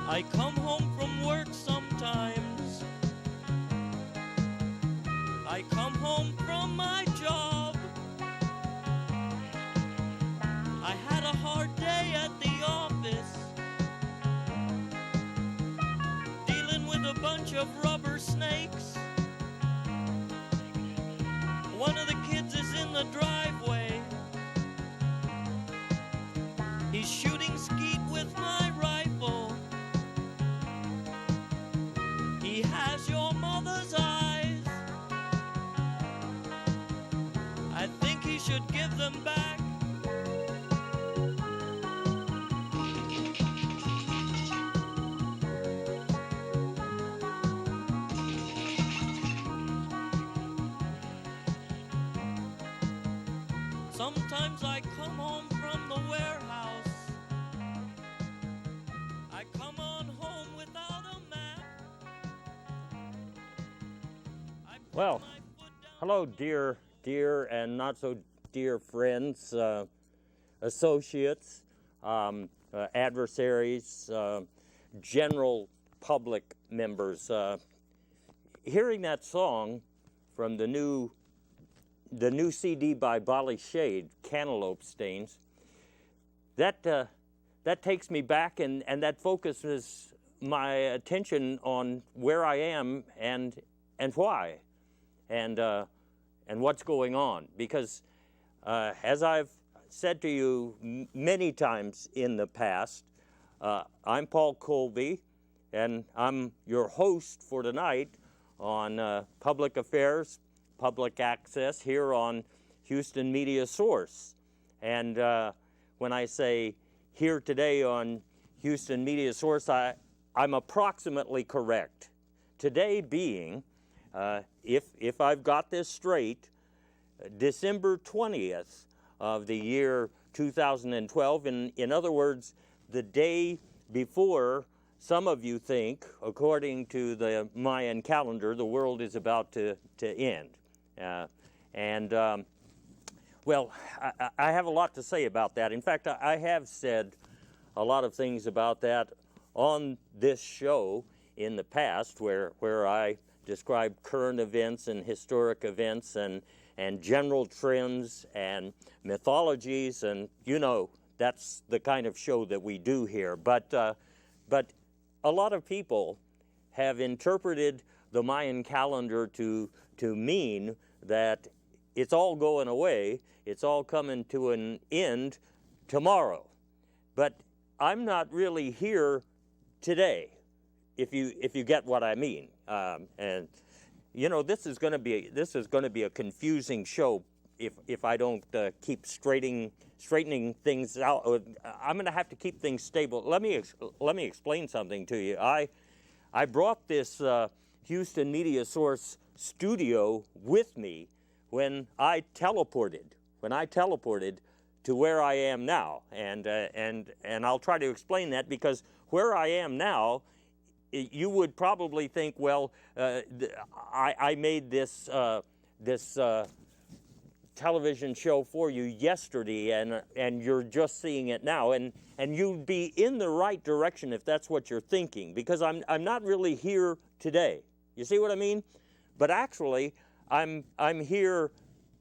I come home from work sometimes. I come home from my job. I had a hard day at the office, dealing with a bunch of rubber snakes. One of the kids is in the driveway. He's shooting skeet with my rifle. He has your mother's eyes. I think he should give them back. Sometimes I come home from the warehouse. I come on home without a map. Well, hello, dear and not so dear friends, associates, adversaries, general public members. Hearing that song from the new CD by Bali Shade, Cantaloupe Stains, that takes me back and that focuses my attention on where I am and why and what's going on. Because as I've said to you many times in the past, I'm Paul Colby, and I'm your host for tonight on Public Affairs, Public Access here on Houston Media Source. And when I say here today on Houston Media Source, I'm approximately correct. Today being, if I've got this straight, December 20th of the year 2012. In other words, the day before some of you think, according to the Mayan calendar, the world is about to end. Well, I have a lot to say about that. In fact, I have said a lot of things about that on this show in the past, where I describe current events and historic events and general trends and mythologies, and you know that's the kind of show that we do here. But a lot of people have interpreted the Mayan calendar to mean that it's all going away, it's all coming to an end tomorrow. But I'm not really here today, if you get what I mean. And you know, this is going to be a confusing show if I don't keep straightening things out. I'm going to have to keep things stable. Let me explain something to you. I brought this Houston Media Source studio with me when I teleported to where I am now, and I'll try to explain that, because where I am now, you would probably think, well, I made this television show for you yesterday, and you're just seeing it now, and you'd be in the right direction if that's what you're thinking, because I'm not really here today. You see what I mean? But actually, I'm here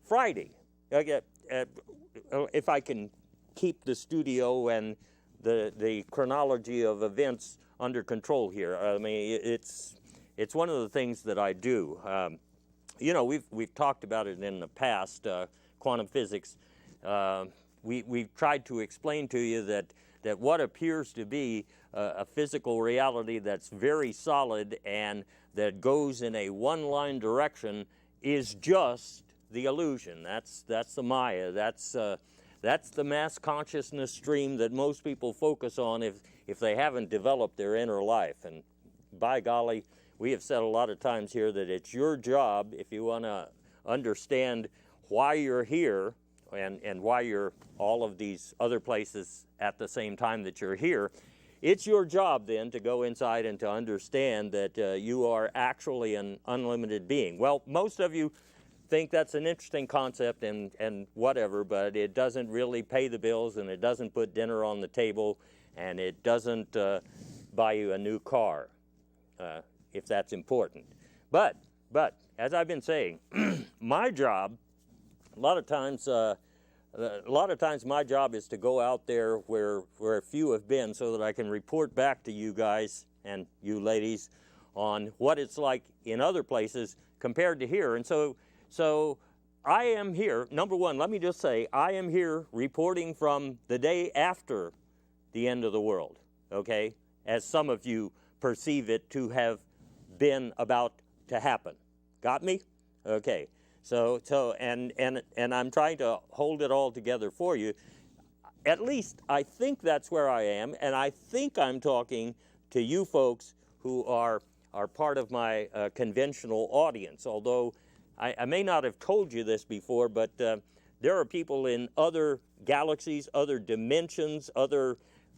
Friday. If I can keep the studio and the chronology of events under control here. I mean, it's one of the things that I do. You know, we've talked about it in the past. Quantum physics. We've tried to explain to you that what appears to be a physical reality that's very solid and that goes in a one-line direction is just the illusion. That's the Maya. That's the mass consciousness stream that most people focus on if they haven't developed their inner life. And by golly, we have said a lot of times here that it's your job, if you want to understand why you're here and why you're all of these other places at the same time that you're here, it's your job then to go inside and to understand that you are actually an unlimited being. Well, most of you think that's an interesting concept and whatever, but it doesn't really pay the bills, and it doesn't put dinner on the table, and it doesn't buy you a new car, if that's important. But as I've been saying, my job, a lot of times my job is to go out there where few have been, so that I can report back to you guys and you ladies on what it's like in other places compared to here. And so I am here. Number one, let me just say, I am here reporting from the day after the end of the world, okay, as some of you perceive it to have been about to happen. Got me? Okay. So and I'm trying to hold it all together for you. At least I think that's where I am, and I think I'm talking to you folks who are part of my conventional audience. Although I may not have told you this before, but there are people in other galaxies, other dimensions, other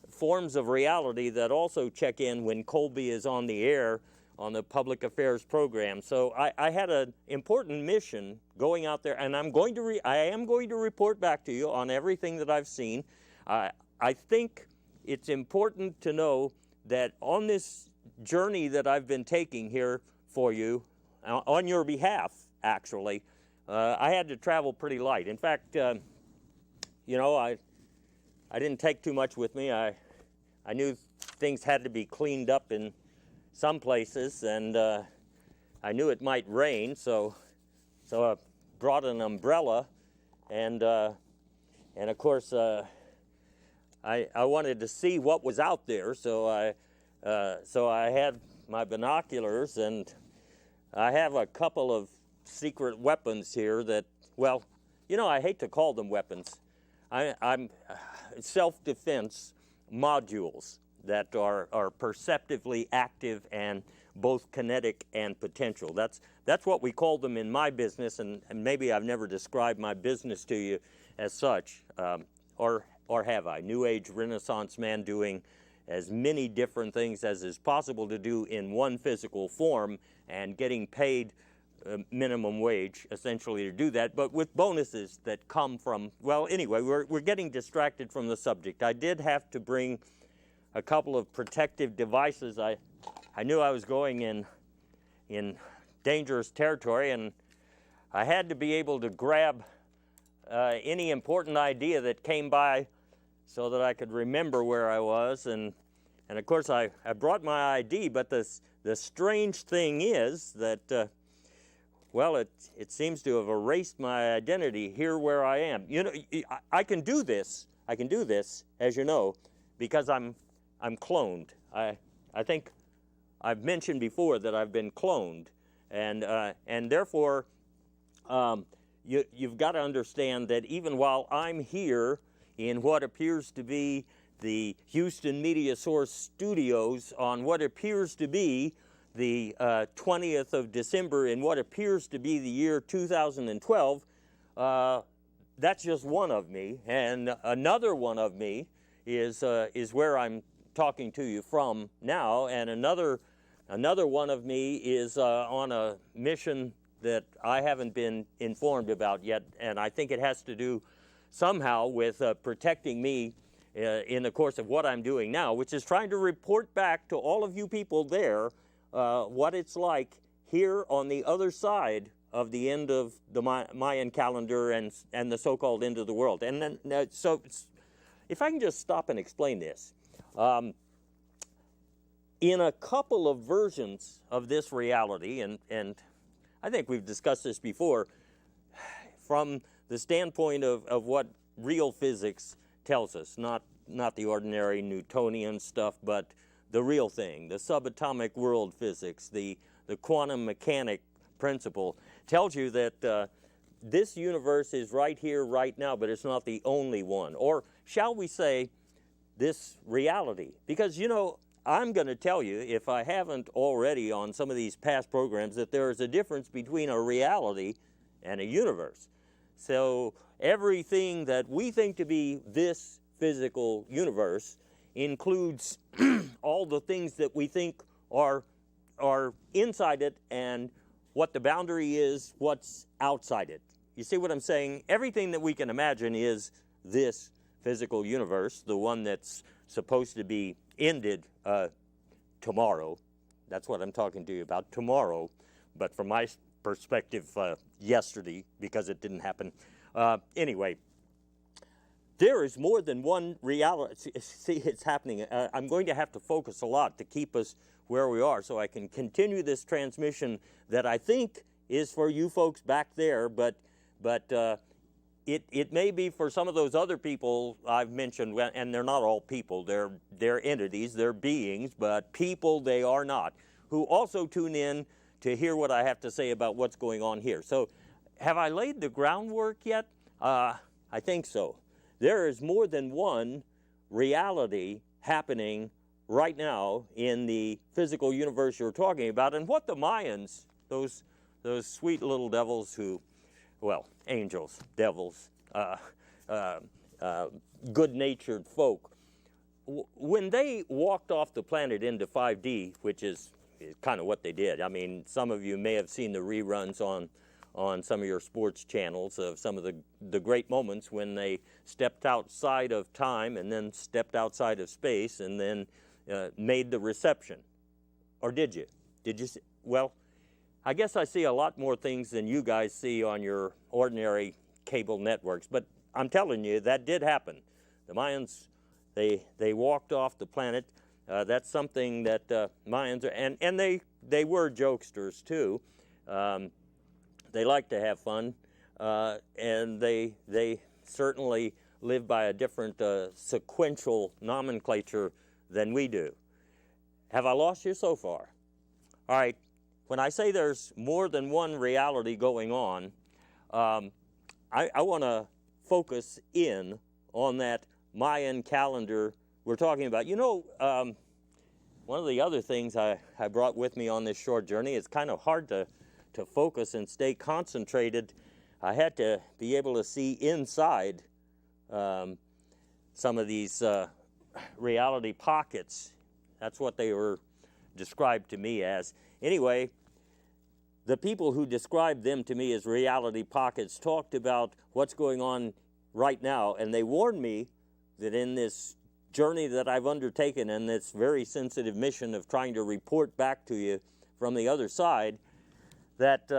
forms of reality that also check in when Colby is on the air on the public affairs program. So I had an important mission going out there, and I am going to report back to you on everything that I've seen. I think it's important to know that on this journey that I've been taking here for you, on your behalf, actually, I had to travel pretty light. In fact, you know, I didn't take too much with me. I knew things had to be cleaned up in some places, and I knew it might rain, so I brought an umbrella, and of course I wanted to see what was out there, so I had my binoculars, and I have a couple of secret weapons here that, well, you know, I hate to call them weapons. I'm self-defense modules that are perceptively active and both kinetic and potential. That's what we call them in my business, and maybe I've never described my business to you as such, or have I? New Age Renaissance man doing as many different things as is possible to do in one physical form, and getting paid minimum wage essentially to do that, but with bonuses that come from, well, anyway, we're getting distracted from the subject. I did have to bring a couple of protective devices. I knew I was going in dangerous territory, and I had to be able to grab any important idea that came by so that I could remember where I was, and of course I brought my ID, but the strange thing is that well, it seems to have erased my identity here where I am. You know, I can do this, as you know, because I'm cloned. I think I've mentioned before that I've been cloned, and therefore you've got to understand that even while I'm here in what appears to be the Houston Media Source studios on what appears to be the 20th of December in what appears to be the year 2012, that's just one of me, and another one of me is where I'm talking to you from now, and another one of me is on a mission that I haven't been informed about yet, and I think it has to do somehow with protecting me in the course of what I'm doing now, which is trying to report back to all of you people there what it's like here on the other side of the end of the Mayan calendar and the so-called end of the world. And then, so if I can just stop and explain this. In a couple of versions of this reality, and I think we've discussed this before, from the standpoint of what real physics tells us, not the ordinary Newtonian stuff, but the real thing, the subatomic world physics, the quantum mechanic principle, tells you that this universe is right here, right now, but it's not the only one. Or shall we say, this reality? Because, you know, I'm going to tell you, if I haven't already on some of these past programs, that there is a difference between a reality and a universe. So everything that we think to be this physical universe includes all the things that we think are inside it, and what the boundary is, what's outside it. You see what I'm saying? Everything that we can imagine is this physical universe, the one that's supposed to be ended tomorrow. That's what I'm talking to you about, tomorrow. But from my perspective, yesterday, because it didn't happen. Anyway, there is more than one reality. See, it's happening. I'm going to have to focus a lot to keep us where we are so I can continue this transmission that I think is for you folks back there, but it may be for some of those other people I've mentioned, and they're not all people. They're entities, they're beings, but people they are not, who also tune in to hear what I have to say about what's going on here. So have I laid the groundwork yet? I think so. There is more than one reality happening right now in the physical universe you're talking about, and what the Mayans, those sweet little devils who, well, angels, devils, good-natured folk, when they walked off the planet into 5D, which is kind of what they did. I mean, some of you may have seen the reruns on some of your sports channels of some of the great moments when they stepped outside of time and then stepped outside of space and then made the reception. Or did you? Did you see? Well, I guess I see a lot more things than you guys see on your ordinary cable networks, but I'm telling you, that did happen. The Mayans, they walked off the planet. That's something that Mayans are, and they were jokesters too. They like to have fun, and they certainly live by a different sequential nomenclature than we do. Have I lost you so far? All right. When I say there's more than one reality going on, I want to focus in on that Mayan calendar we're talking about. You know, one of the other things I brought with me on this short journey, it's kind of hard to focus and stay concentrated. I had to be able to see inside some of these reality pockets. That's what they were described to me as. Anyway, the people who described them to me as reality pockets talked about what's going on right now, and they warned me that in this journey that I've undertaken and this very sensitive mission of trying to report back to you from the other side, that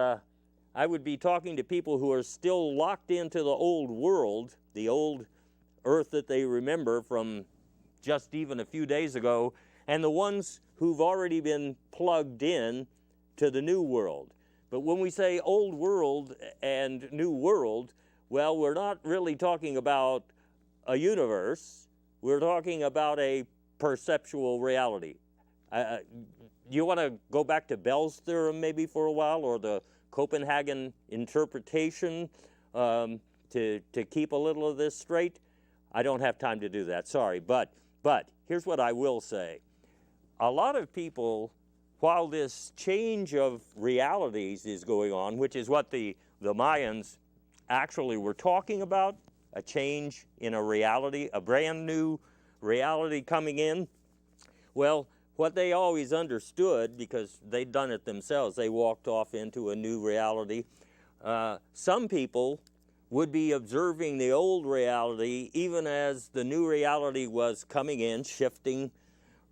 I would be talking to people who are still locked into the old world, the old earth that they remember from just even a few days ago, and the ones who've already been plugged in to the new world. But when we say old world and new world, well, we're not really talking about a universe. We're talking about a perceptual reality. You want to go back to Bell's theorem maybe for a while, or the Copenhagen interpretation to keep a little of this straight? I don't have time to do that, sorry. But here's what I will say. A lot of people, while this change of realities is going on, which is what the Mayans actually were talking about, a change in a reality, a brand new reality coming in, well, what they always understood, because they'd done it themselves, they walked off into a new reality. Some people would be observing the old reality even as the new reality was coming in, shifting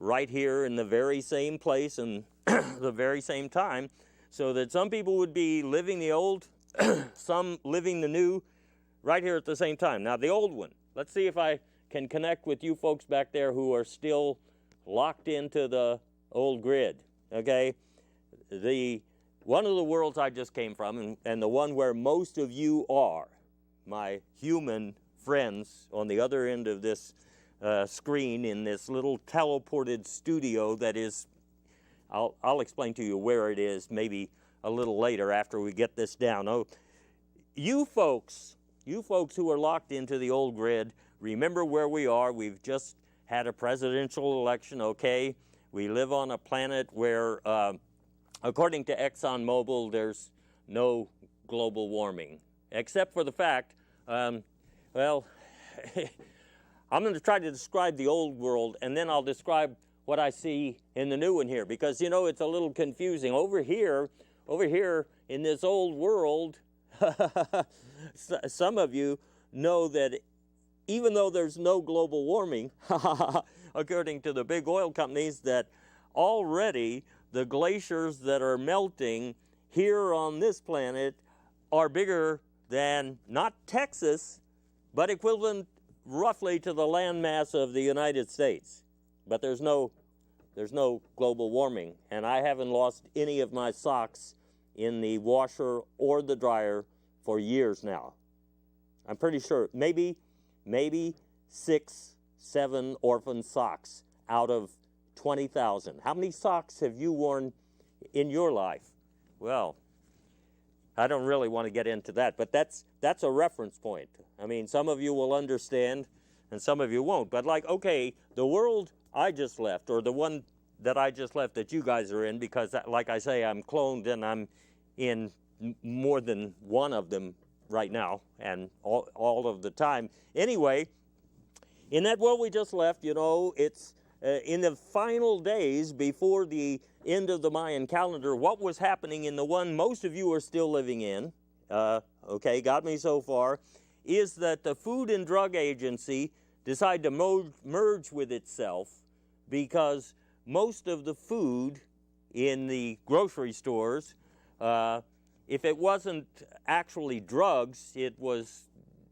right here in the very same place and the very same time, so that some people would be living the old, some living the new, right here at the same time. Now, the old one, let's see if I can connect with you folks back there who are still locked into the old grid, okay? One of the worlds I just came from, and the one where most of you are, my human friends on the other end of this screen in this little teleported studio that is, I'll explain to you where it is maybe a little later after we get this down. Oh, you folks who are locked into the old grid, remember where we are. We've just had a presidential election, okay? We live on a planet where, according to ExxonMobil, there's no global warming, except for the fact, well, I'm going to try to describe the old world, and then I'll describe what I see in the new one here, because, you know, it's a little confusing. Over here in this old world, some of you know that even though there's no global warming, according to the big oil companies, that already the glaciers that are melting here on this planet are bigger than not Texas, but equivalent roughly to the landmass of the United States. But there's no global warming, and I haven't lost any of my socks in the washer or the dryer for years now. I'm pretty sure maybe 6, 7 orphan socks out of 20,000. How many socks have you worn in your life? Well, I don't really want to get into that, but that's a reference point. I mean, some of you will understand and some of you won't. But like, okay, the world I just left, or the one that I just left that you guys are in, because like I say, I'm cloned and I'm in more than one of them right now and all of the time. Anyway, in that world we just left, you know, it's in the final days before the end of the Mayan calendar, what was happening in the one most of you are still living in, okay, got me so far, is that the Food and Drug Agency decided to merge with itself, because most of the food in the grocery stores, if it wasn't actually drugs, it was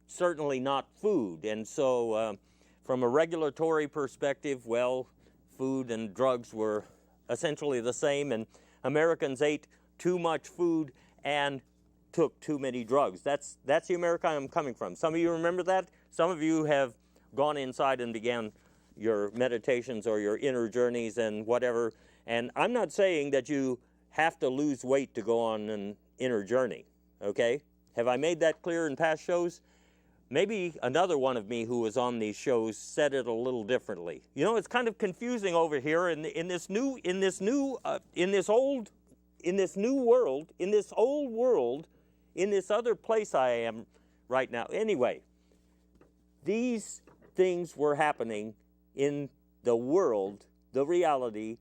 certainly not food. And so from a regulatory perspective, well, food and drugs were essentially the same, and Americans ate too much food and took too many drugs. That's the America I'm coming from. Some of you remember that. Some of you have gone inside and began your meditations or your inner journeys and whatever. And I'm not saying that you have to lose weight to go on an inner journey, okay? Have I made that clear in past shows? Maybe another one of me who was on these shows said it a little differently. You know, it's kind of confusing over here in this old world, in this other place I am right now. Anyway, these things were happening in the world, the reality,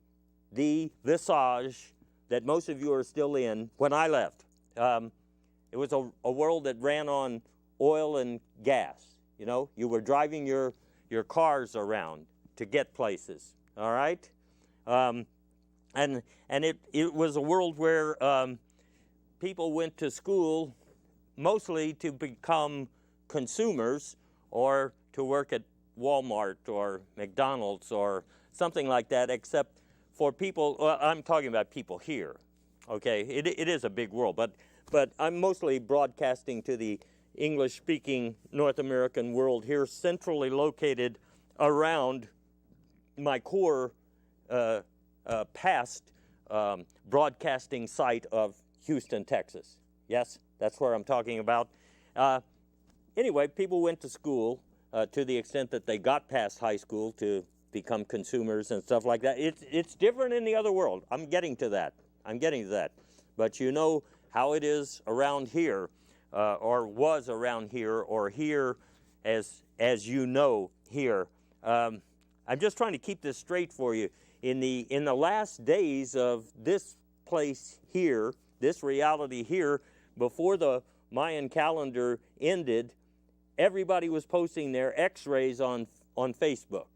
the visage that most of you are still in when I left. It was a world that ran on oil and gas. You know, you were driving your cars around to get places, all right? And it was a world where people went to school mostly to become consumers or to work at Walmart or McDonald's or something like that, except for people, well, I'm talking about people here, okay? It is a big world, but I'm mostly broadcasting to the English-speaking North American world here, centrally located around my core past broadcasting site of Houston, Texas. Yes, that's where I'm talking about. Anyway, people went to school to the extent that they got past high school to become consumers and stuff like that. It's different in the other world. I'm getting to that. But you know how it is around here, or was around here, or here as you know here. I'm just trying to keep this straight for you. In the last days of this place here, this reality here, before the Mayan calendar ended, everybody was posting their X-rays on Facebook.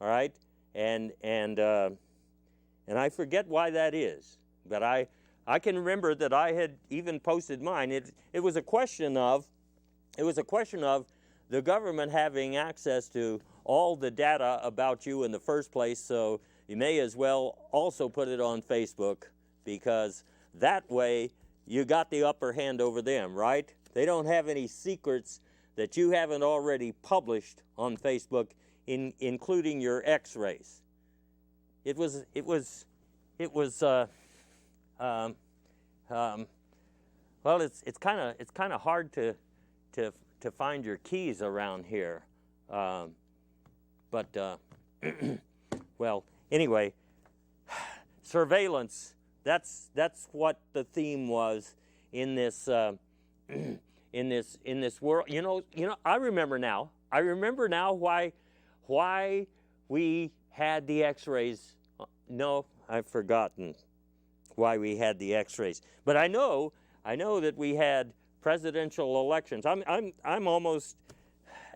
All right, and I forget why that is, but I can remember that I had even posted mine. It was a question of the government having access to all the data about you in the first place, so you may as well also put it on Facebook, because that way you got the upper hand over them, right? They don't have any secrets that you haven't already published on Facebook, including your X-rays. Well, it's kind of hard to find your keys around here, well, anyway, surveillance. That's what the theme was in this in this world. You know. I remember now why we had the X-rays. No, I've forgotten why we had the X-rays. But I know that we had presidential elections. I'm almost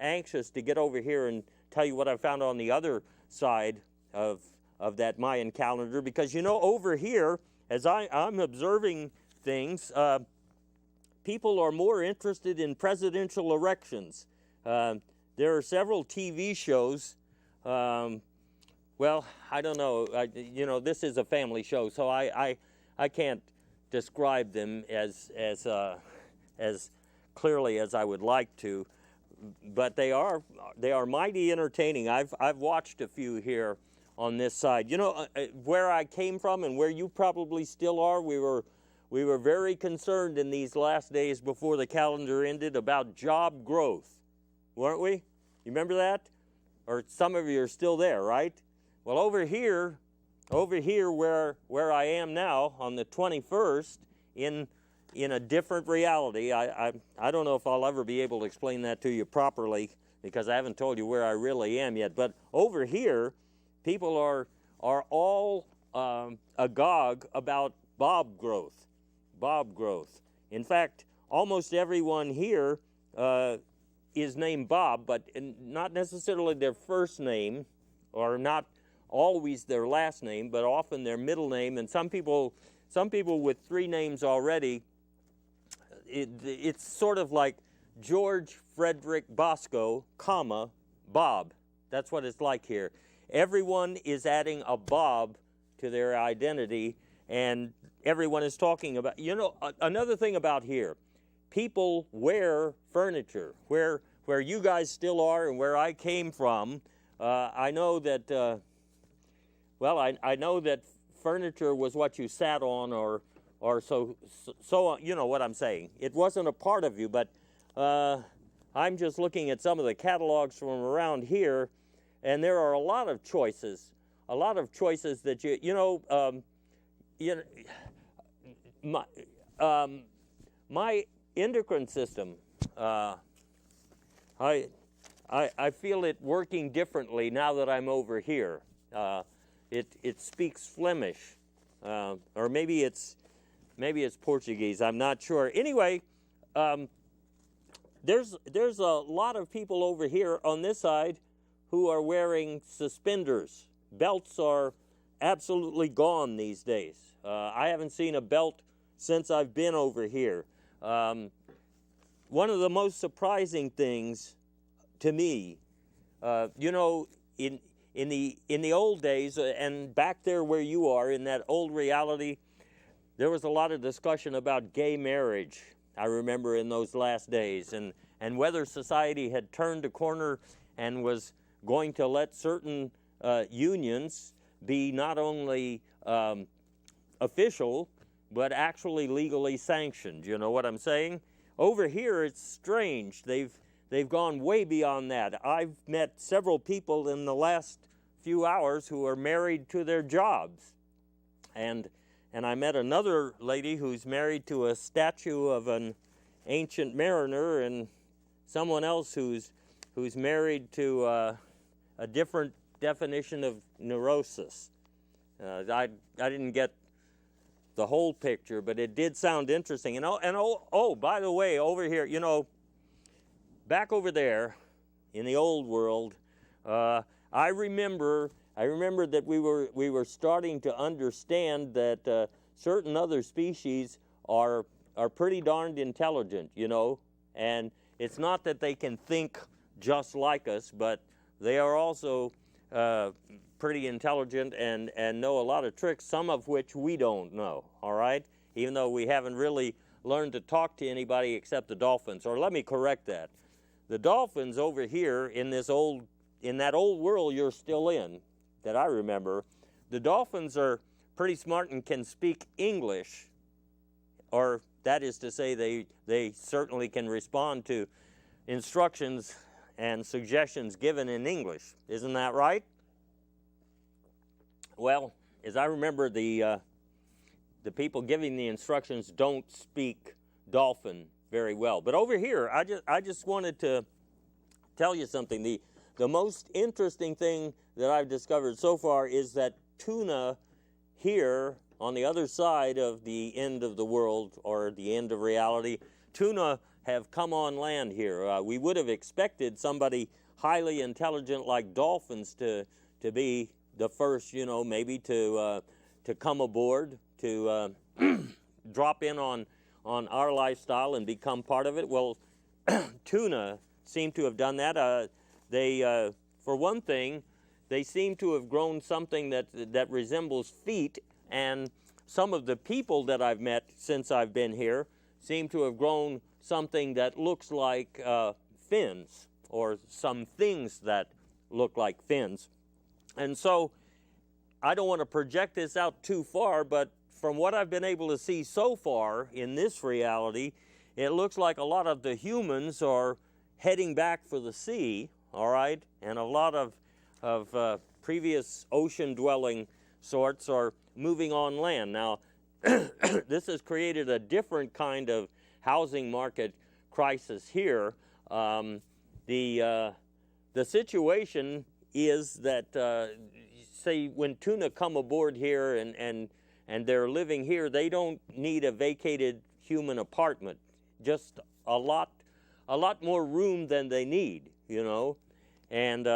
anxious to get over here and tell you what I found on the other side of of that Mayan calendar, because over here, as I'm observing things, people are more interested in presidential elections. There are several TV shows. Well, I don't know. This is a family show, so I can't describe them as clearly as I would like to. But they are mighty entertaining. I've watched a few here on this side. Where I came from and where you probably still are, we were very concerned in these last days before the calendar ended about job growth, weren't we? You remember that? Or some of you are still there, right? Well, over here where I am now on the 21st in a different reality. I don't know if I'll ever be able to explain that to you properly, because I haven't told you where I really am yet. But over here, people are all agog about bob growth. Bob growth. In fact, almost everyone here is named Bob, but not necessarily their first name, or not always their last name, but often their middle name. And some people with three names already. It's sort of like George Frederick Bosco, comma, Bob. That's what it's like here. Everyone is adding a Bob to their identity, and everyone is talking about, another thing about here, people wear furniture. Where you guys still are and where I came from, I know that, I know that furniture was what you sat on, or so you know what I'm saying. It wasn't a part of you, but I'm just looking at some of the catalogs from around here, and there are a lot of choices that my endocrine system, I feel it working differently now that I'm over here. It speaks Flemish, or maybe it's Portuguese. I'm not sure. Anyway, there's a lot of people over here on this side who are wearing suspenders. Belts are absolutely gone these days. I haven't seen a belt since I've been over here. One of the most surprising things to me, in the old days, and back there where you are in that old reality, there was a lot of discussion about gay marriage, I remember, in those last days, and whether society had turned a corner and was going to let certain unions be not only official, but actually legally sanctioned. You know what I'm saying? Over here, it's strange. They've gone way beyond that. I've met several people in the last few hours who are married to their jobs. And I met another lady who's married to a statue of an ancient mariner, and someone else who's married to a different definition of neurosis. I didn't get the whole picture, but it did sound interesting. And by the way, over here, back over there in the old world, I remember that we were starting to understand that certain other species are pretty darned intelligent, and it's not that they can think just like us, but they are also pretty intelligent and know a lot of tricks, some of which we don't know, all right? Even though we haven't really learned to talk to anybody except the dolphins. Or let me correct that. The dolphins over here in that old world you're still in, that I remember, the dolphins are pretty smart and can speak English, or that is to say they certainly can respond to instructions and suggestions given in English. Isn't that right? Well, as I remember, the people giving the instructions don't speak dolphin very well. But over here, I just wanted to tell you something. The most interesting thing that I've discovered so far is that tuna here on the other side of the end of the world, or the end of reality, tuna have come on land here. We would have expected somebody highly intelligent like dolphins to be the first, maybe to come aboard, to drop in on our lifestyle and become part of it. Well, tuna seem to have done that. They, for one thing, they seem to have grown something that resembles feet, and some of the people that I've met since I've been here seem to have grown something that looks like fins, or some things that look like fins. And so I don't want to project this out too far, but from what I've been able to see so far in this reality, it looks like a lot of the humans are heading back for the sea, all right? And a lot of previous ocean-dwelling sorts are moving on land. Now, this has created a different kind of housing market crisis here. The situation is that, say, when tuna come aboard here and they're living here, they don't need a vacated human apartment. Just a lot more room than they need, and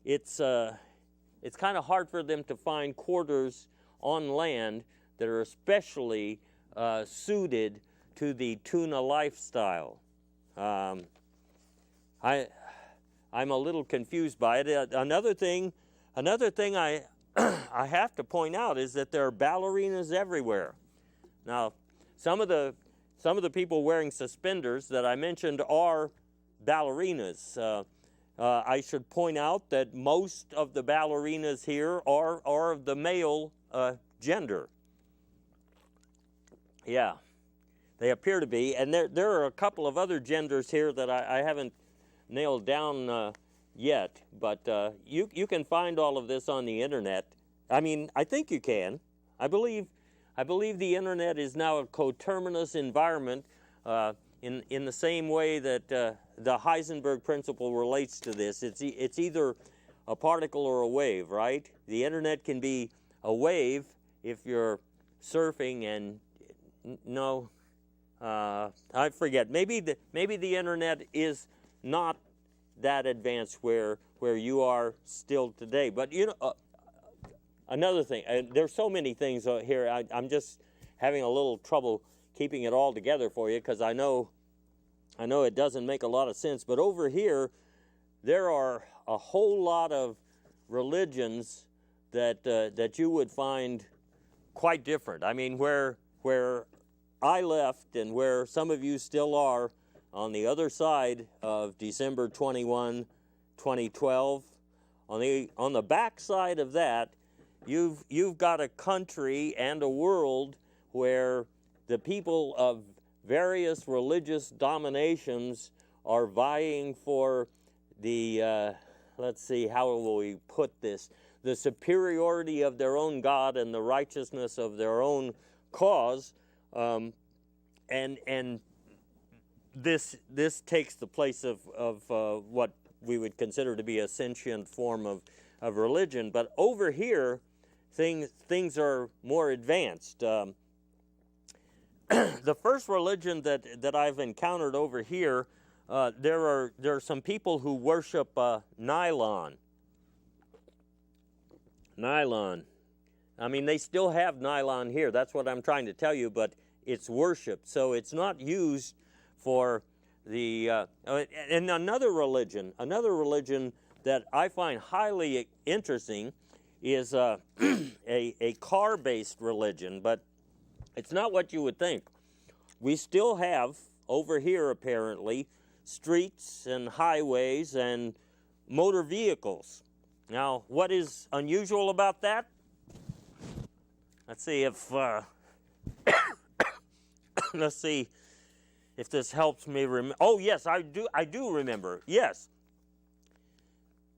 it's kind of hard for them to find quarters on land that are especially suited to the tuna lifestyle. I'm a little confused by it. Another thing I I have to point out is that there are ballerinas everywhere. Now, some of the people wearing suspenders that I mentioned are ballerinas. I should point out that most of the ballerinas here are of the male gender. Yeah, they appear to be, and there are a couple of other genders here that I haven't nailed down yet, but you can find all of this on the internet. I mean, I think you can. I believe the internet is now a coterminous environment in the same way that the Heisenberg principle relates to this. It's either a particle or a wave, right? The internet can be a wave if you're surfing, and no, I forget. Maybe the internet is not that advanced where you are still today. But another thing, there's so many things here. I'm just having a little trouble keeping it all together for you, because I know it doesn't make a lot of sense. But over here, there are a whole lot of religions that you would find quite different. I mean, where I left and where some of you still are, on the other side of December 21, 2012, on the back side of that, you've got a country and a world where the people of various religious dominations are vying for the, let's see, how will we put this, the superiority of their own God and the righteousness of their own cause, and this takes the place of what we would consider to be a sentient form of religion. But over here, things are more advanced. The first religion that I've encountered over here, there are some people who worship nylon. Nylon. I mean, they still have nylon here. That's what I'm trying to tell you, but it's worshiped. So it's not used for the... and another religion that I find highly interesting is a car-based religion, but it's not what you would think. We still have, over here apparently, streets and highways and motor vehicles. Now, what is unusual about that? Let's see if let's see if this helps me remember. Oh yes, I do remember. Yes,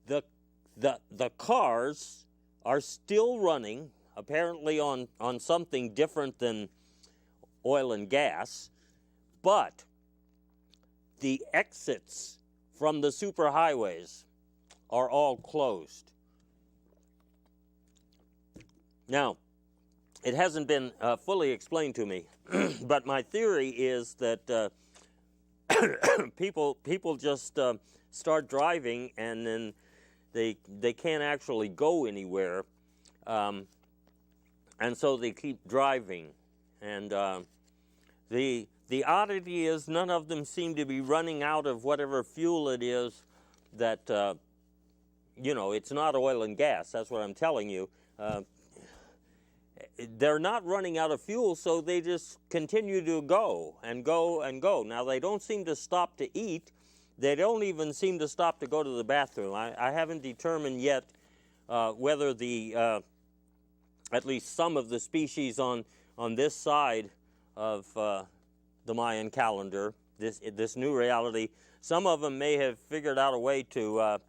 the cars are still running, apparently on something different than oil and gas, but the exits from the superhighways are all closed. Now, it hasn't been fully explained to me, but my theory is that people just start driving, and then they can't actually go anywhere, and so they keep driving. And the oddity is none of them seem to be running out of whatever fuel it is that it's not oil and gas. That's what I'm telling you. They're not running out of fuel, so they just continue to go and go and go. Now, they don't seem to stop to eat. They don't even seem to stop to go to the bathroom. I haven't determined yet whether at least some of the species on this side of the Mayan calendar, this new reality, some of them may have figured out a way to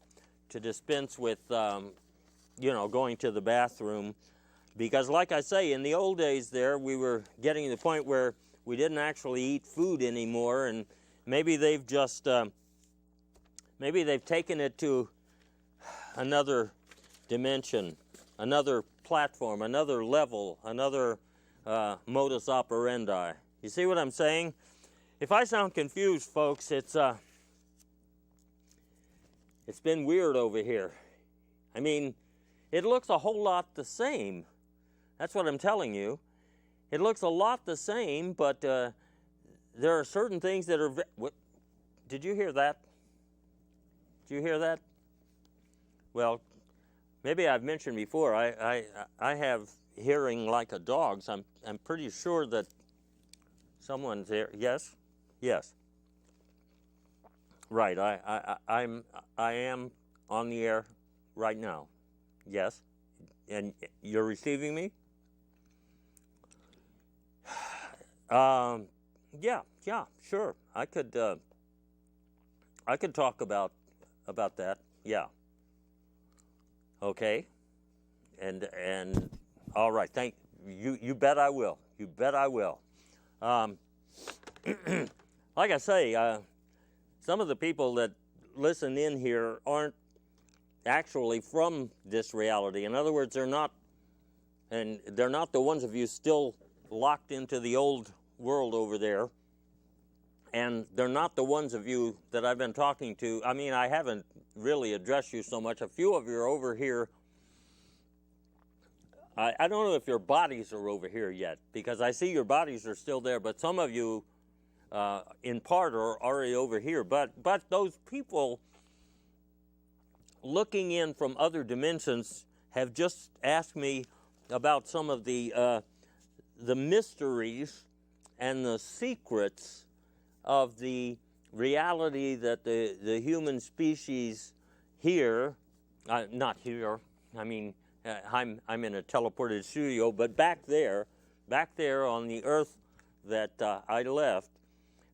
dispense with, going to the bathroom. Because like I say, in the old days there, we were getting to the point where we didn't actually eat food anymore, and maybe they've just, maybe they've taken it to another dimension, another platform, another level, another modus operandi. You see what I'm saying? If I sound confused, folks, it's been weird over here. I mean, it looks a whole lot the same. That's what I'm telling you. It looks a lot the same, but there are certain things that are... What? Did you hear that? Did you hear that? Well, maybe I've mentioned before, I have hearing like a dog's. I'm pretty sure that someone's there. Yes? Yes. Right, I am on the air right now. Yes? And you're receiving me? Yeah, sure. I could talk about that. Yeah. Okay. And all right. Thank you. You bet I will. You bet I will. Like I say, some of the people that listen in here aren't actually from this reality. In other words, they're not the ones of you still locked into the old world over there, and they're not the ones of you that I've been talking to. I mean, I haven't really addressed you so much. A few of you are over here. I don't know if your bodies are over here yet, because I see your bodies are still there, but some of you in part are already over here. But those people looking in from other dimensions have just asked me about some of the mysteries and the secrets of the reality that the human species here, not here, I mean, I'm in a teleported studio, but back there on the earth that I left,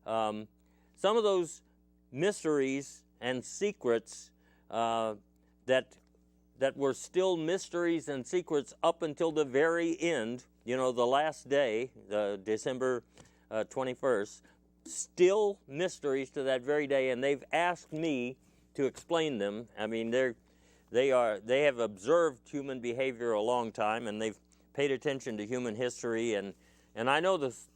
some of those mysteries and secrets that were still mysteries and secrets up until the very end, the last day, December 21st, still mysteries to that very day, and they've asked me to explain them. I mean, they have observed human behavior a long time, and they've paid attention to human history, and I know this.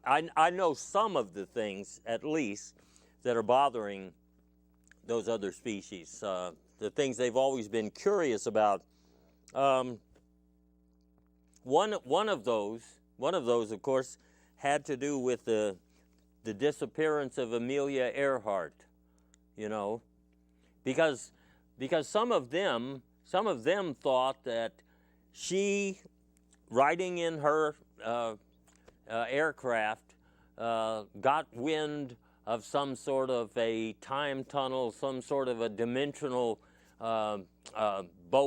I know some of the things, at least, that are bothering those other species. The things they've always been curious about. One of those, of course, had to do with the disappearance of Amelia Earhart. Because some of them thought that she, riding in her aircraft, got wind of some sort of a time tunnel, some sort of a dimensional bow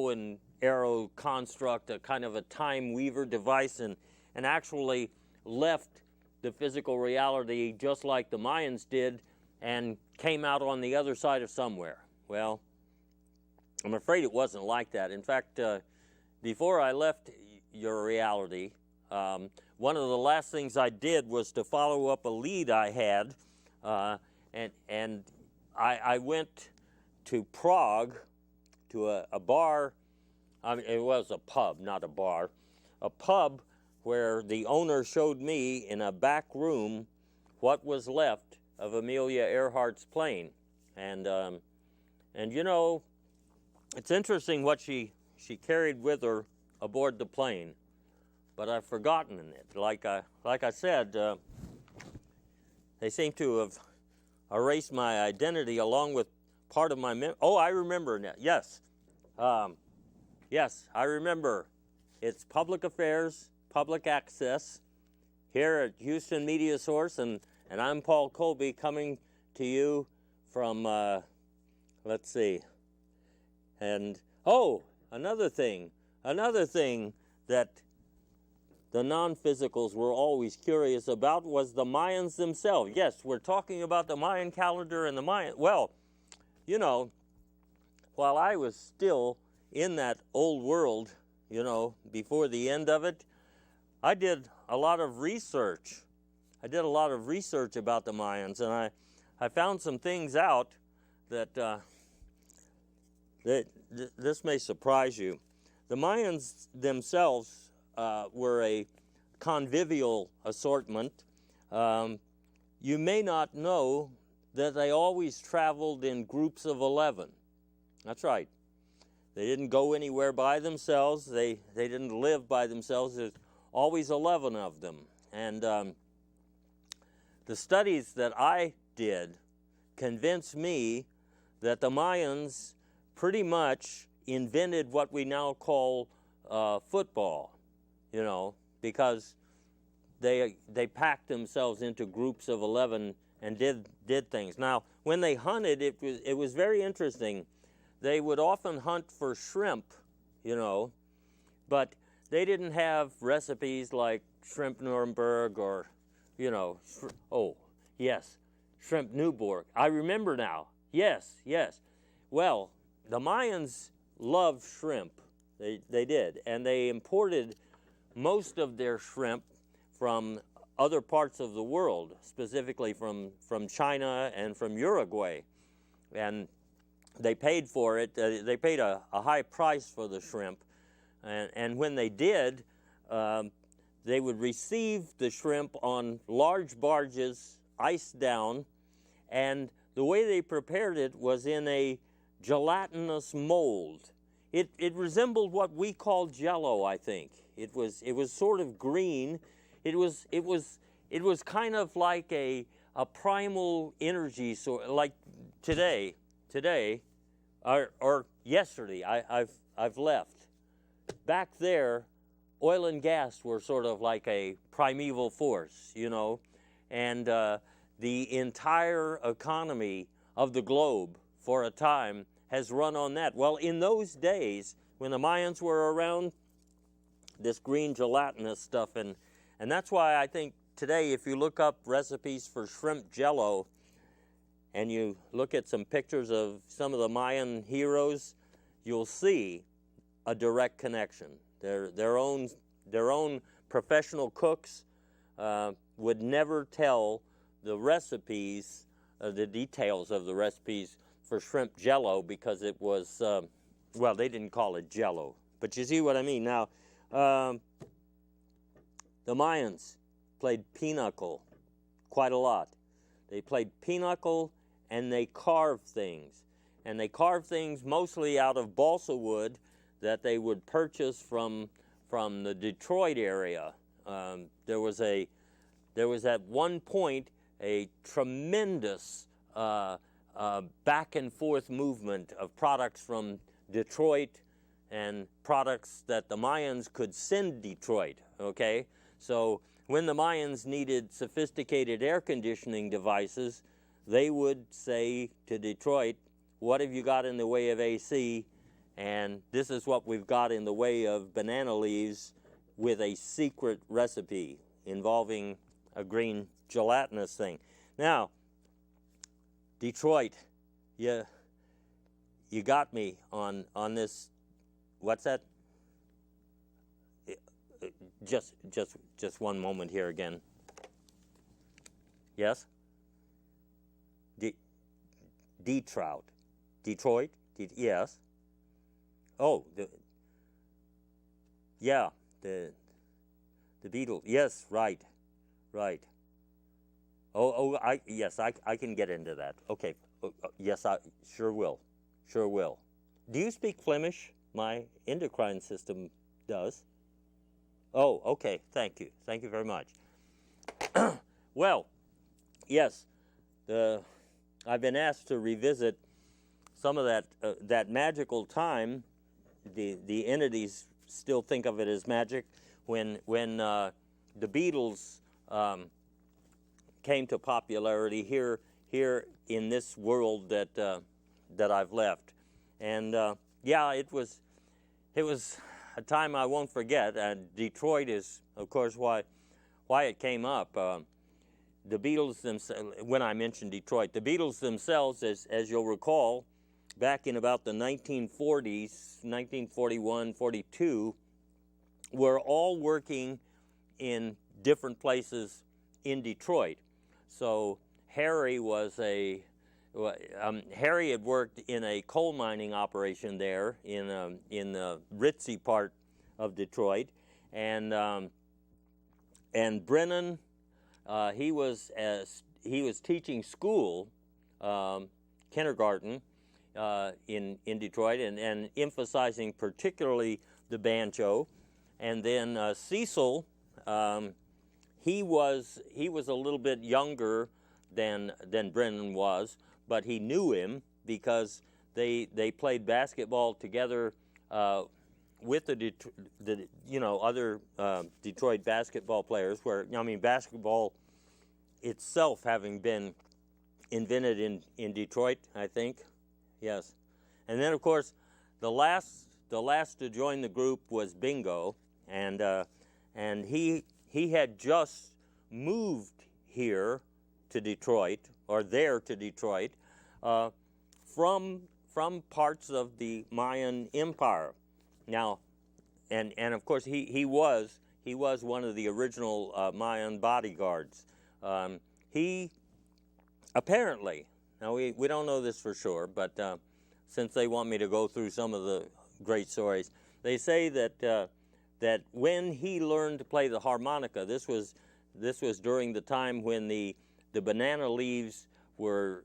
and arrow construct, a kind of a time weaver device, and actually left the physical reality just like the Mayans did and came out on the other side of somewhere. Well, I'm afraid it wasn't like that. In fact, before I left your reality, one of the last things I did was to follow up a lead I had, and I went to Prague, to a bar. I mean, it was a pub, not a bar. A pub where the owner showed me in a back room what was left of Amelia Earhart's plane. And It's interesting what she carried with her aboard the plane, but I've forgotten it. Like I said, they seem to have erased my identity along with part of my oh, I remember now. Yes, yes, I remember. It's public affairs, public access, here at Houston Media Source, and I'm Paul Colby coming to you from, let's see, and, oh, another thing that the non-physicals were always curious about was the Mayans themselves. Yes, we're talking about the Mayan calendar and the Mayan, well, you know, while I was still in that old world, you know, before the end of it, I did a lot of research. I did a lot of research about the Mayans, and I found some things out that, this may surprise you. The Mayans themselves were a convivial assortment. You may not know that they always traveled in groups of 11. That's right. They didn't go anywhere by themselves. They didn't live by themselves. There's always 11 of them. And the studies that I did convinced me that the Mayans pretty much invented what we now call football, you know, because they packed themselves into groups of 11 and did things. Now, when they hunted, it was very interesting. They would often hunt for shrimp, you know, but they didn't have recipes like shrimp Nuremberg or, you know, oh, yes, shrimp Newburg. I remember now. Yes, yes. Well, the Mayans loved shrimp. They did, and they imported most of their shrimp from other parts of the world, specifically from China and from Uruguay. And they paid for it. They paid a high price for the shrimp. And when they did, they would receive the shrimp on large barges, iced down, and the way they prepared it was in a gelatinous mold. It resembled what we call Jell-O, I think. It was sort of green. It was kind of like a primal energy, sort like today, or yesterday. I've left. Back there, oil and gas were sort of like a primeval force, you know, and the entire economy of the globe for a time has run on that. Well, in those days, when the Mayans were around, this green gelatinous stuff, and that's why I think today, if you look up recipes for shrimp Jell-O, and you look at some pictures of some of the Mayan heroes, you'll see a direct connection. Their own professional cooks would never tell the recipes, the details of the recipes for shrimp Jell-O because it was, well, they didn't call it Jell-O. But you see what I mean. Now, the Mayans played pinochle quite a lot. They played pinochle and they carved things. And they carved things mostly out of balsa wood that they would purchase from the Detroit area. There was at one point a tremendous back and forth movement of products from Detroit and products that the Mayans could send Detroit, okay? So when the Mayans needed sophisticated air conditioning devices, they would say to Detroit, what have you got in the way of AC? And this is what we've got in the way of banana leaves with a secret recipe involving a green gelatinous thing. Now, Detroit, you got me on this. What's that? Just one moment here again. Yes? Detroit. Detroit? Yes. Oh, the Beatles. Yes, right. Yes, I can get into that. Okay. Yes, I sure will. Do you speak Flemish? My endocrine system does. Oh, okay. Thank you. Thank you very much. Well, yes, I've been asked to revisit some of that magical time. The entities still think of it as magic when the Beatles came to popularity here in this world that I've left, and yeah, it was a time I won't forget. Detroit is, of course, why it came up. The Beatles themselves, when I mentioned Detroit, the Beatles themselves, as you'll recall, back in about the 1940s, 1941, 42, were all working in different places in Detroit. So Harry Harry had worked in a coal mining operation there in the ritzy part of Detroit, and Brennan, he was teaching school, kindergarten, in Detroit, and emphasizing particularly the banjo. And then Cecil, he was a little bit younger than Brennan was, but he knew him because they played basketball together with the other Detroit basketball players. Where, I mean, basketball itself having been invented in Detroit, I think. Yes. And then, of course, the last to join the group was Bingo, and he had just moved here to Detroit, or there to Detroit, from parts of the Mayan Empire. Now, and of course he was one of the original Mayan bodyguards. He apparently, now we don't know this for sure, but since they want me to go through some of the great stories, they say that when he learned to play the harmonica, this was during the time when the banana leaves were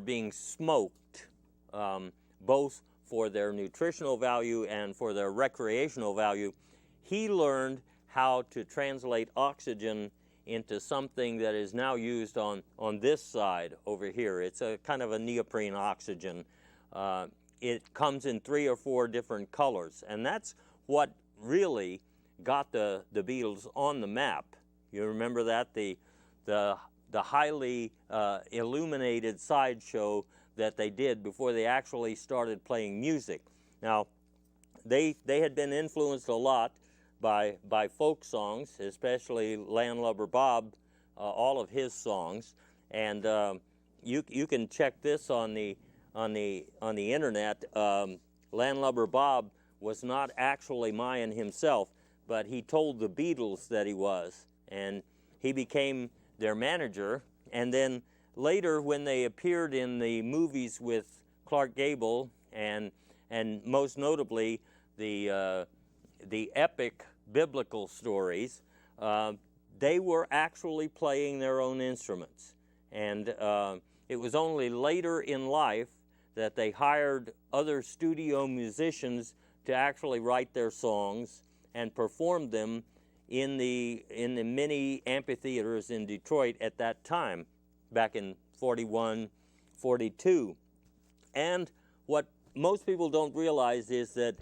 being smoked, both for their nutritional value and for their recreational value. He learned how to translate oxygen into something that is now used on this side over here. It's a kind of a neoprene oxygen. It comes in 3 or 4 different colors, and that's what really got the Beatles on the map. You remember that, the highly illuminated sideshow that they did before they actually started playing music. Now, they had been influenced a lot by folk songs, especially Landlubber Bob, all of his songs, and you can check this on the internet. Landlubber Bob was not actually Mayan himself, but he told the Beatles that he was, and he became their manager. And then later, when they appeared in the movies with Clark Gable, and most notably the epic biblical stories, they were actually playing their own instruments. And it was only later in life that they hired other studio musicians to actually write their songs and perform them in the many amphitheaters in Detroit at that time, back in 41, 42. And what most people don't realize is that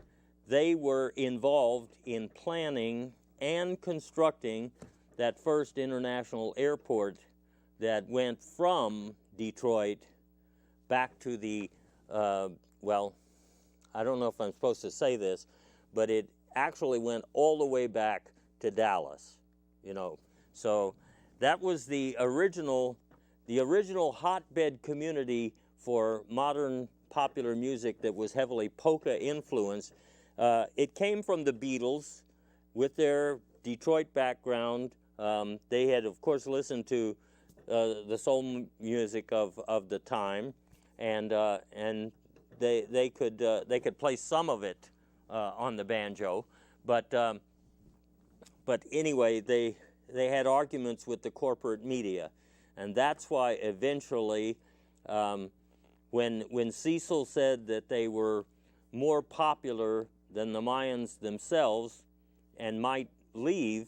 they were involved in planning and constructing that first international airport that went from Detroit back to the, well, I don't know if I'm supposed to say this, but it actually went all the way back to Dallas, So that was the original hotbed community for modern popular music that was heavily polka influenced. It came from the Beatles with their Detroit background. They had, of course, listened to the soul music of the time, and they could play some of it on the banjo, but anyway, they had arguments with the corporate media, and that's why eventually, when Cecil said that they were more popular than the Mayans themselves and might leave,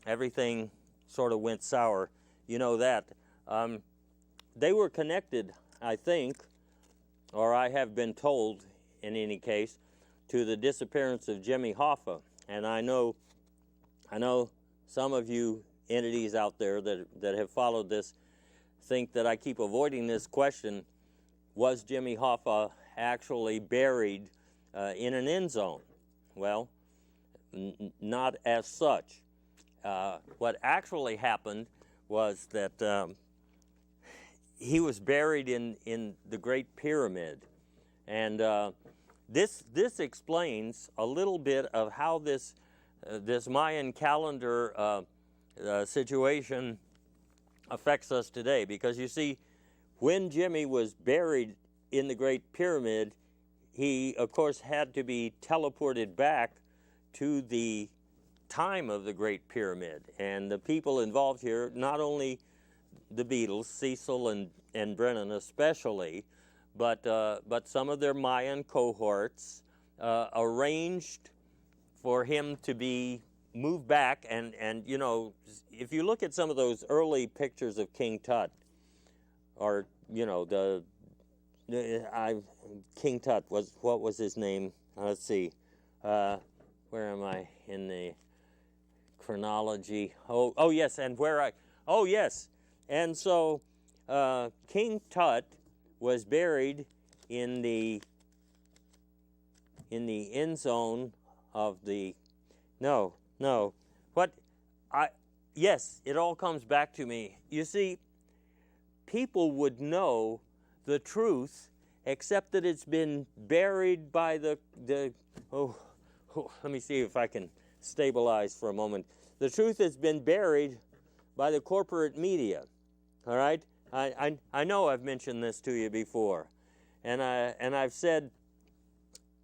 everything sort of went sour. You know that. They were connected, I think, or I have been told in any case, to the disappearance of Jimmy Hoffa. And I know some of you entities out there that have followed this think that I keep avoiding this question: was Jimmy Hoffa actually buried in an end zone? Well, not as such. What actually happened was that he was buried in the Great Pyramid, and this explains a little bit of how this Mayan calendar situation affects us today. Because you see, when Jimmy was buried in the Great Pyramid, he of course had to be teleported back to the time of the Great Pyramid. And the people involved here, not only the Beatles, Cecil and Brennan especially, but some of their Mayan cohorts arranged for him to be moved back. And you know, if you look at some of those early pictures of King Tut, or you know, King Tut what was his name? Let's see, where am I in the chronology? Oh yes, and so King Tut was buried in the end zone of the yes, it all comes back to me. You see, people would know the truth, except that it's been buried by the let me see if I can stabilize for a moment. The truth has been buried by the corporate media. All right? I know I've mentioned this to you before, and I've said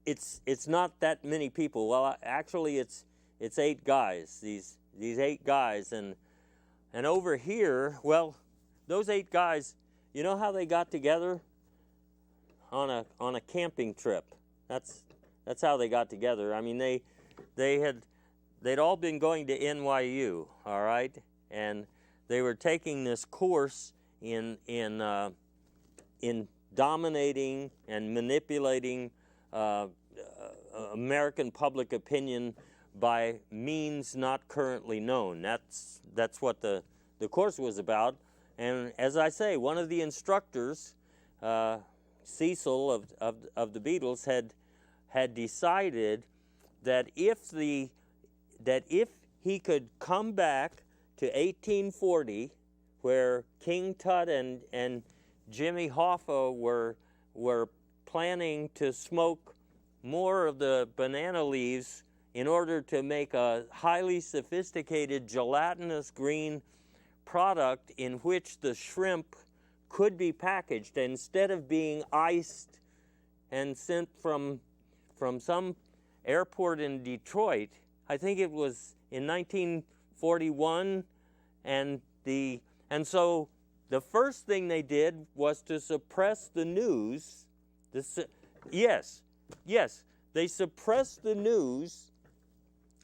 it's not that many people. Well, actually, it's 8 guys. These 8 guys, and over here, well, those 8 guys, you know how they got together? On a camping trip. That's how they got together. I mean, they'd all been going to NYU, all right, and they were taking this course in dominating and manipulating American public opinion by means not currently known. That's what the course was about. And as I say, one of the instructors, Cecil of the Beatles, had decided that if he could come back to 1840, where King Tut and Jimmy Hoffa were planning to smoke more of the banana leaves in order to make a highly sophisticated gelatinous green product in which the shrimp could be packaged instead of being iced and sent from some airport in Detroit. I think it was in 1941, and so the first thing they did was to suppress the news. Yes, they suppressed the news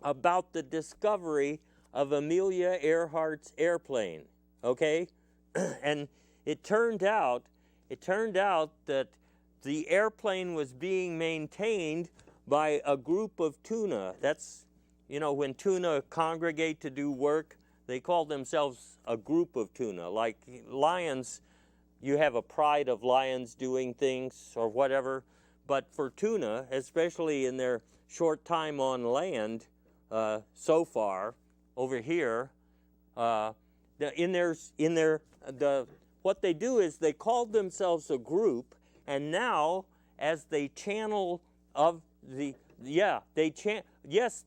about the discovery of Amelia Earhart's airplane. Okay, and it turned out that the airplane was being maintained by a group of tuna. That's, you know, when tuna congregate to do work, they call themselves a group of tuna. Like lions, you have a pride of lions doing things or whatever, but for tuna, especially in their short time on land so far over here, what they do is they called themselves a group, and now as they channel of the yes,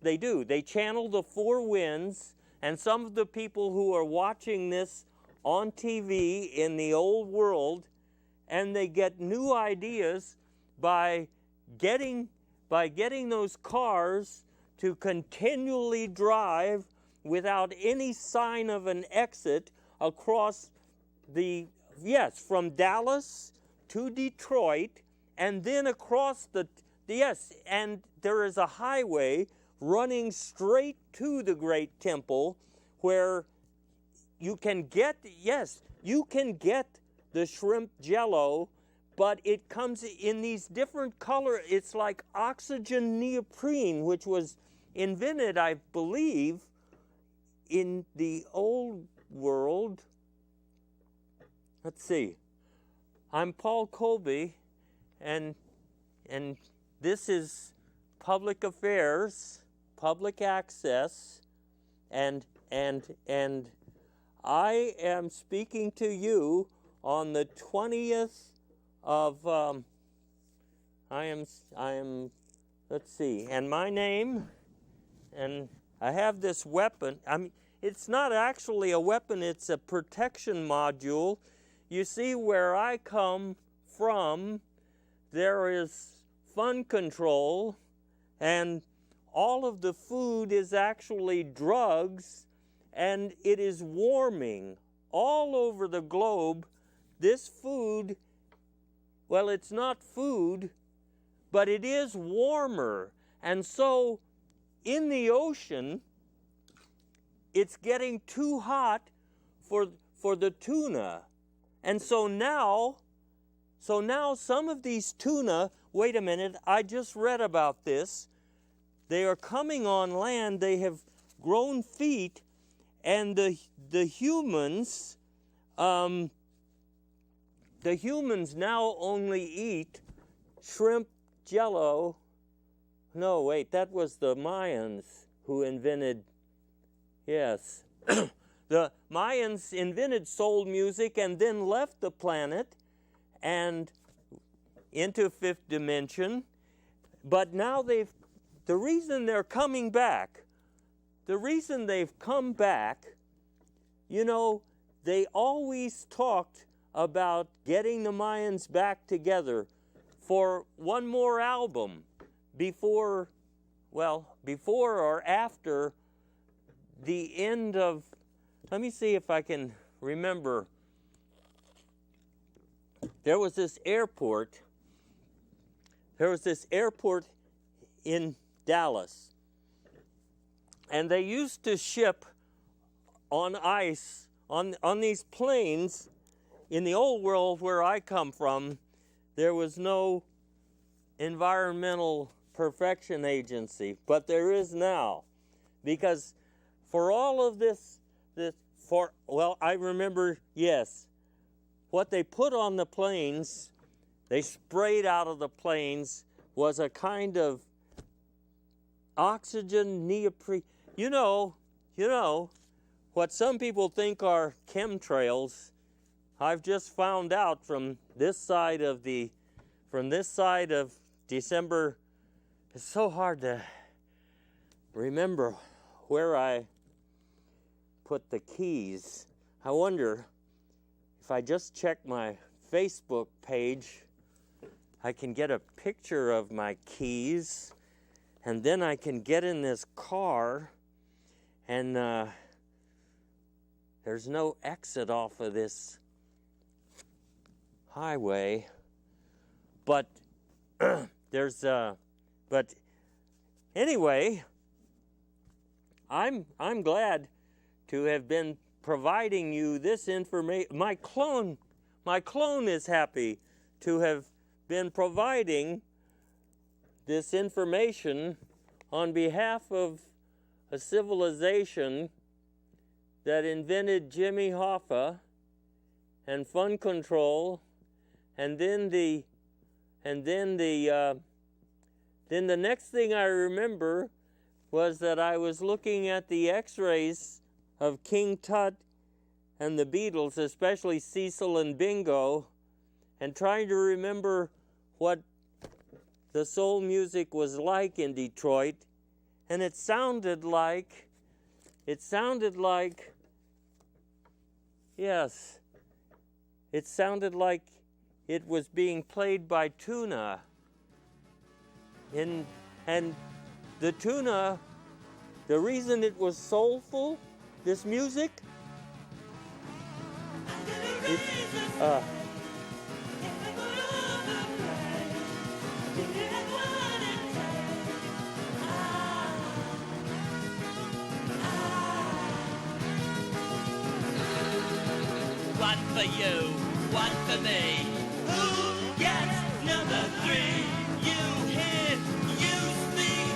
they do. They channel the 4 winds, and some of the people who are watching this on TV in the old world, and they get new ideas by getting those cars to continually drive without any sign of an exit across from Dallas to Detroit, and then across yes, and there is a highway running straight to the Great Temple where you can get the shrimp jello, but it comes in these different colors. It's like oxygen neoprene, which was invented, I believe, in the old world. Let's see. I'm Paul Colby, and this is Public Affairs, Public Access, and I am speaking to you on the 20th of I am let's see, and my name, and I have this weapon. It's not actually a weapon, it's a protection module. You see, where I come from, there is fun control, and all of the food is actually drugs, and it is warming all over the globe. This food, well, it's not food, but it is warmer. And so in the ocean, it's getting too hot for the tuna. And so now some of these tuna, wait a minute, I just read about this. They are coming on land, they have grown feet, and the humans now only eat shrimp jello. No, wait, that was the Mayans who invented, yes. The Mayans invented soul music and then left the planet and into fifth dimension. But now the reason they're coming back, the reason they've come back, you know, they always talked about getting the Mayans back together for one more album before or after the end of, let me see if I can remember. There was this airport in Dallas, and they used to ship on ice, on these planes. In the old world where I come from, there was no environmental perfection agency, but there is now. Because for all of this, I remember, yes, what they put on the planes, they sprayed out of the planes, was a kind of oxygen neoprene. You know, what some people think are chemtrails, I've just found out from this side of December. It's so hard to remember where I put the keys. I wonder if I just check my Facebook page, I can get a picture of my keys, and then I can get in this car, and there's no exit off of this highway, but but anyway, I'm glad to have been providing you this information. My clone is happy to have been providing this information on behalf of a civilization that invented Jimmy Hoffa and fun control, and then the next thing I remember was that I was looking at the X-rays of King Tut and the Beatles, especially Cecil and Bingo, and trying to remember what the soul music was like in Detroit, and it sounded like, yes, it sounded like it was being played by tuna. And the tuna, the reason it was soulful, this music, One for you, one for me. Who gets number 3? You hear, you speak,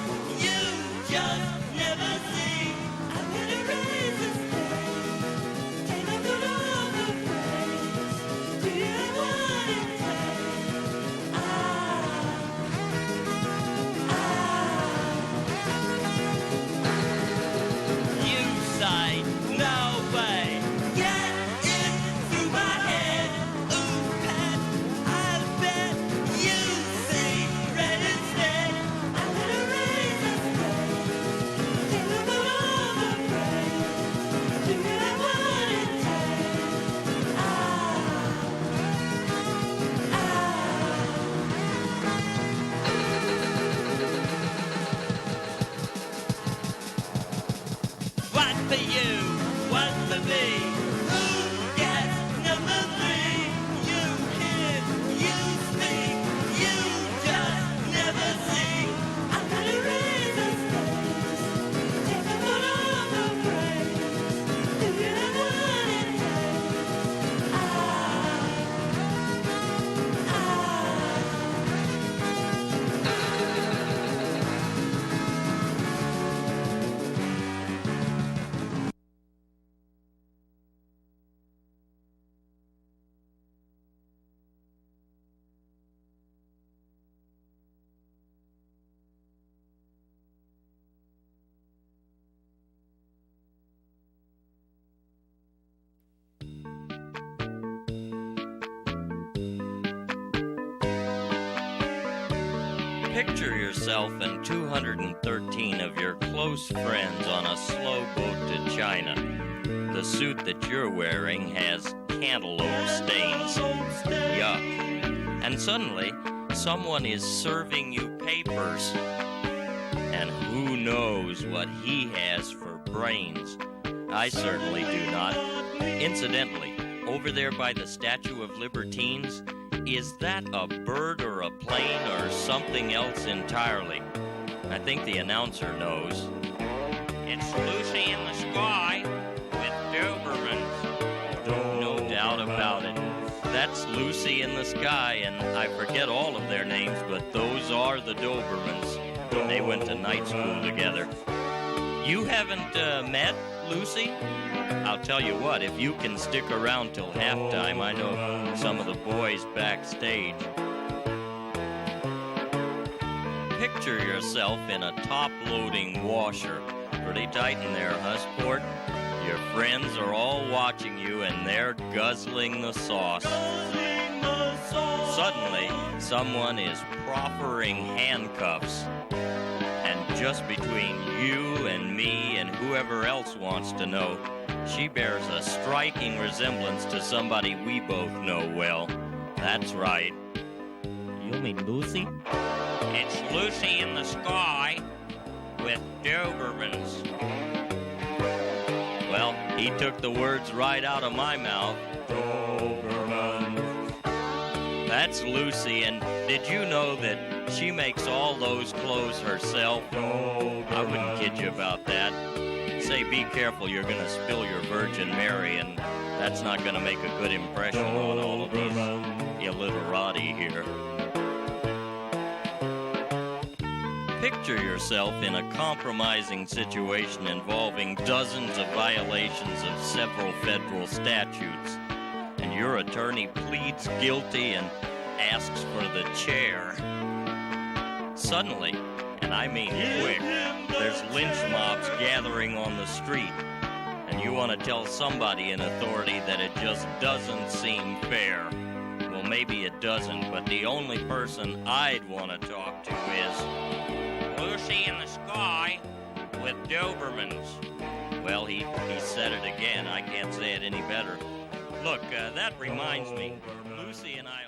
you just never see. I'm gonna raise this place, take a good all the praise. Do you have what it takes? You say, no way. Get it through my head. Ooh, Pat, I'll bet you see red instead. I'm gonna raise this place, take a good all the praise. Do you have what it takes? One for you, one for me. Who gets number 3? You hear, you speak, you just never see. I'm gonna raise this place, take a good all the praise. Do you have what it Picture yourself and 213 of your close friends on a slow boat to China. The suit that you're wearing has cantaloupe stains. Yuck. And suddenly, someone is serving you papers. And who knows what he has for brains? I certainly do not. Incidentally, over there by the Statue of Libertines, is that a bird or a plane or something else entirely? I think the announcer knows. It's Lucy in the sky with Dobermans. No doubt about it. That's Lucy in the sky, and I forget all of their names, but those are the Dobermans. They went to night school together. You haven't met Lucy? I'll tell you what, if you can stick around till halftime, I know some of the boys backstage. Picture yourself in a top-loading washer. Pretty tight in there, huh, sport? Your friends are all watching you and they're guzzling the sauce. Suddenly, someone is proffering handcuffs. And just between you and me and whoever else wants to know, she bears a striking resemblance to somebody we both know well. That's right. You mean Lucy? It's Lucy in the sky with Dobermans. Well, he took the words right out of my mouth. Dobermans. That's Lucy, and did you know that she makes all those clothes herself? I wouldn't kid you about that. Say, be careful, you're going to spill your Virgin Mary, and that's not going to make a good impression on all of us illiterati here. Picture yourself in a compromising situation involving dozens of violations of several federal statutes, and your attorney pleads guilty and asks for the chair. Suddenly, and I mean quick, there's lynch mobs gathering on the street, and you want to tell somebody in authority that it just doesn't seem fair. Well, maybe it doesn't, but the only person I'd want to talk to is Lucy in the sky with Dobermans. Well, he said it again. I can't say it any better. Look, that reminds me. Lucy and I